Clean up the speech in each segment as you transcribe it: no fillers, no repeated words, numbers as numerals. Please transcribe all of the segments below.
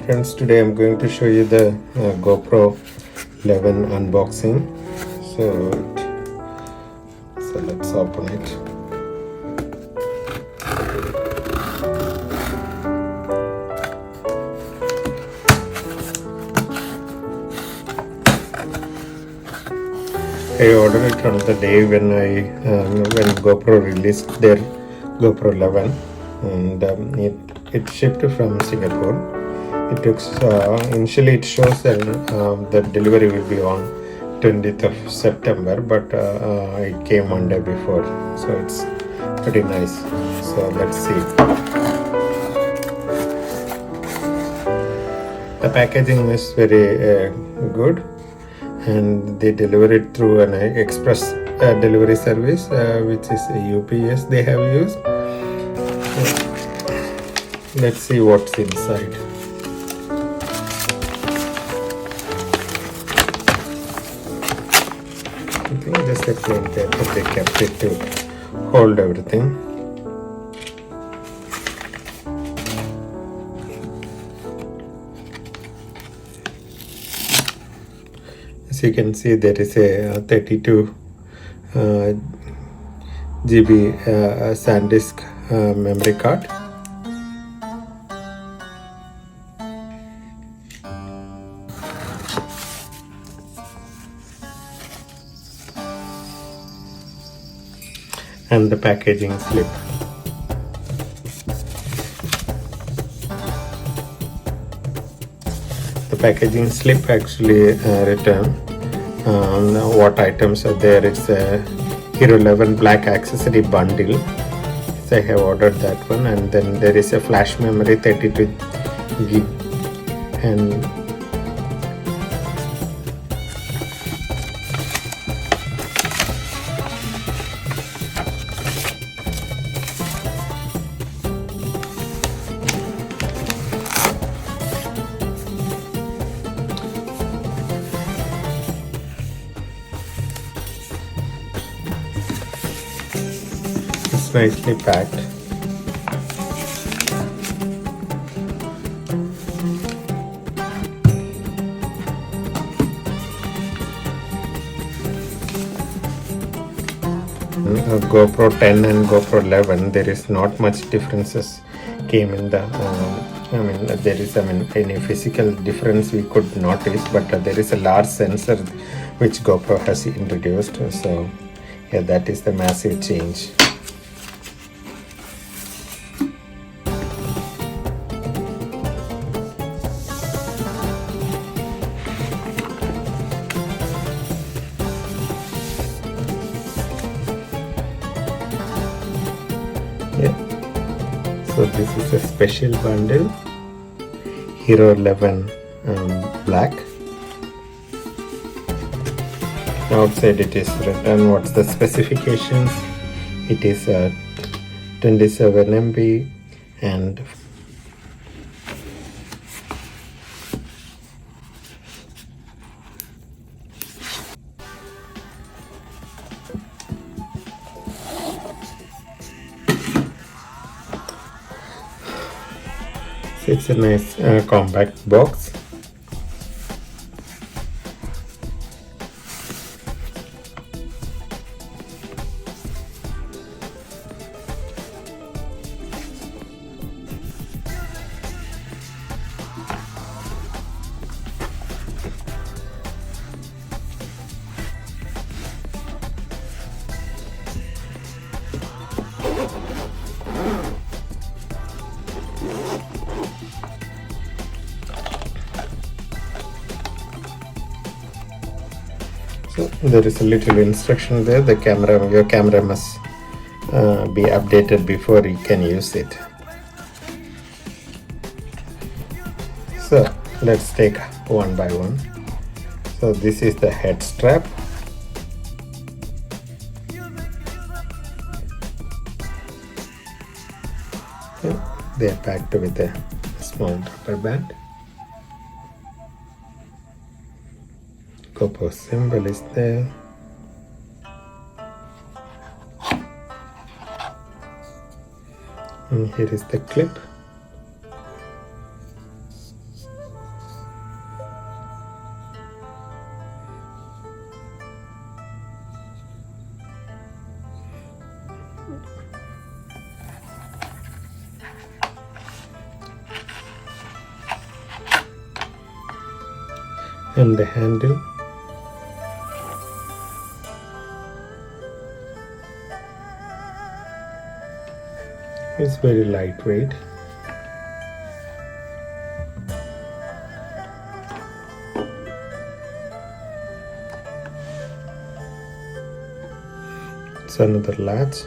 friends, today I'm going to show you the GoPro 11 unboxing. So let's open it. I ordered it on the day when when GoPro released their GoPro 11, and it shipped from Singapore. It took initially it shows that the delivery will be on 20th of September, but it came one day before, so it's pretty nice. So let's see. The packaging is very good, and they deliver it through an express delivery service, which is a UPS they have used. So, let's see what's inside. I think just a plain paper, they kept it to hold everything. As you can see, there is a 32 GB SanDisk memory card. And the packaging slip. The packaging slip actually written what items are there. It's a Hero 11 black accessory bundle. So I have ordered that one, and then there is a flash memory 32 GB and it's nicely packed. GoPro 10 and GoPro 11, there is not much differences came in the any physical difference we could notice, but there is a large sensor which GoPro has introduced. So yeah, that is the massive change. Yeah, so this is a special bundle, Hero 11 black. Outside it is written what's the specifications. It is 27 MB and it's a nice compact box. So there is a little instruction there. Your camera must be updated before you can use it. So let's take one by one. So this is the head strap. They are packed with a small rubber band. GoPro symbol is there. And here is the clip. And the handle. It's very lightweight. It's another latch.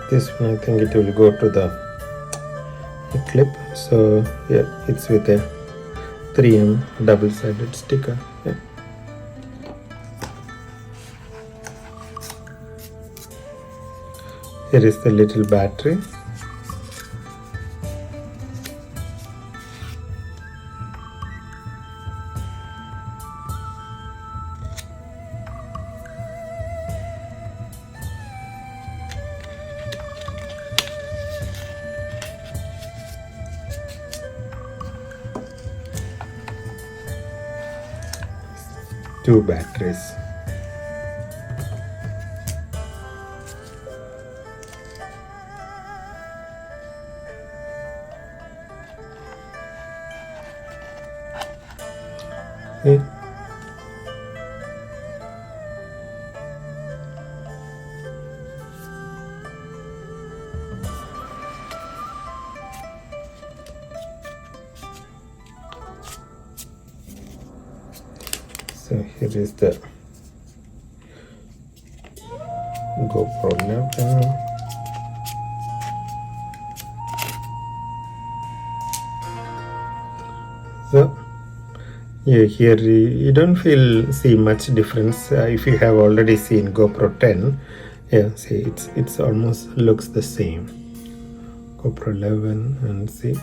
This one, I think it will go to the clip. So yeah, it's with a 3M double-sided sticker. Yeah. Here is the little battery. Two batteries. Okay. So here is the GoPro level. So yeah, here you don't see much difference if you have already seen GoPro 10. Yeah, see it's almost looks the same. GoPro 11 and see.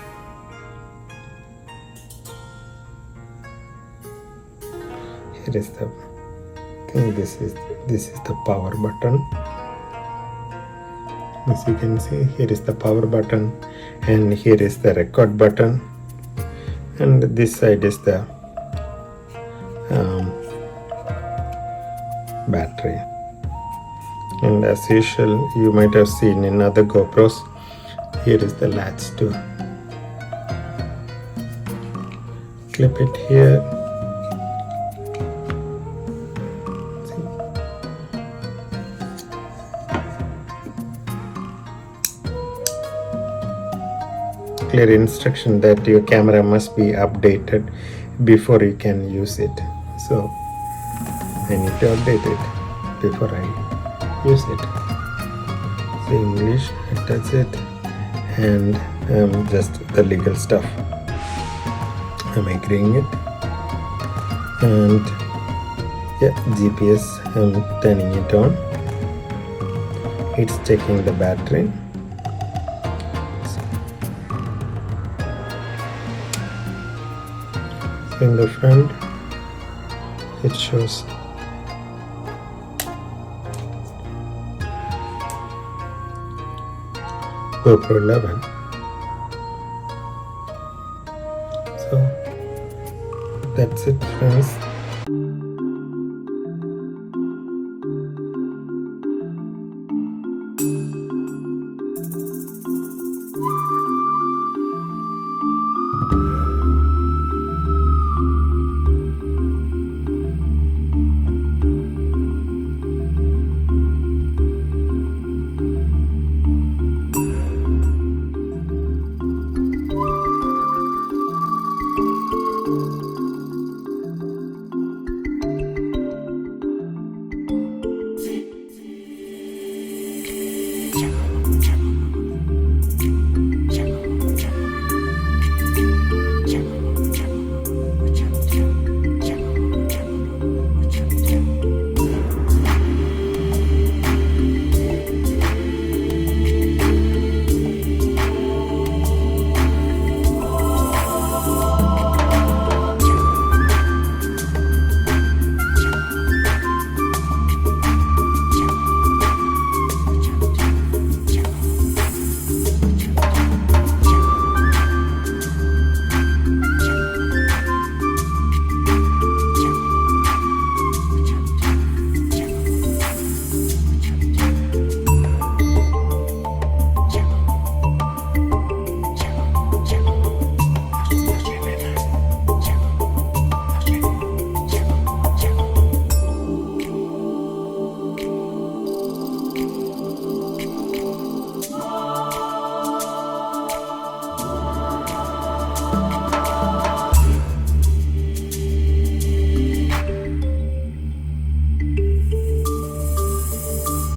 Here is the, I think this is the power button. As you can see, here is the power button, and here is the record button, and this side is the battery. And as usual, you might have seen in other GoPros, here is the latch to clip it here. Clear instruction that your camera must be updated before you can use it. So I need to update it before I use it. So English, that's it, and just the legal stuff. I'm agreeing it, and yeah, GPS, I'm turning it on. It's checking the battery. In the front, it shows GoPro 11. So that's it, friends.